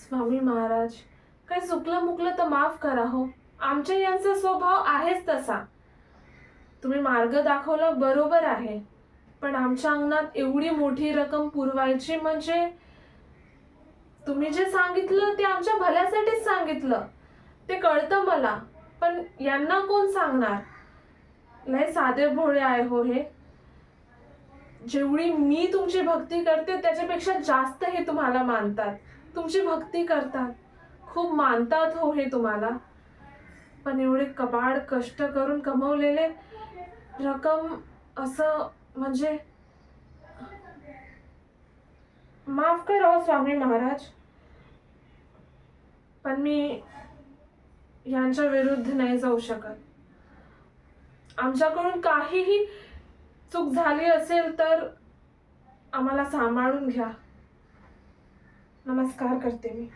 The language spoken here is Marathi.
स्वामी महाराज, काही चुकलं मुकलं तर माफ करा हो. आमच्या यांचा स्वभाव आहेच तसा. तुम्ही मार्ग दाखवला बरोबर आहे, पण आमच्या अंगणात एवढी मोठी रक्कम पुरवायची म्हणजे तुम्ही जे सांगितलं ते आमच्या भल्यासाठीच सांगितलं. ते कळतं मला, पण यांना कोण सांगणार? लय साधे भोळे आहे हो हे. जेवढी मी तुमची भक्ती करते त्याच्यापेक्षा जास्त हे तुम्हाला मानतात. तुमची भक्ती करतात, खूप मानतात हो हे तुम्हाला. पण एवढे कबाड कष्ट करून कमवलेले रक्कम असं म्हणजे माफ करा हो स्वामी महाराज, पण मी यांच्या विरुद्ध नाही जाऊ शकत. आमच्याकडून काहीही चूक झाली असेल तर आम्हाला सांभाळून घ्या. नमस्कार करते मी.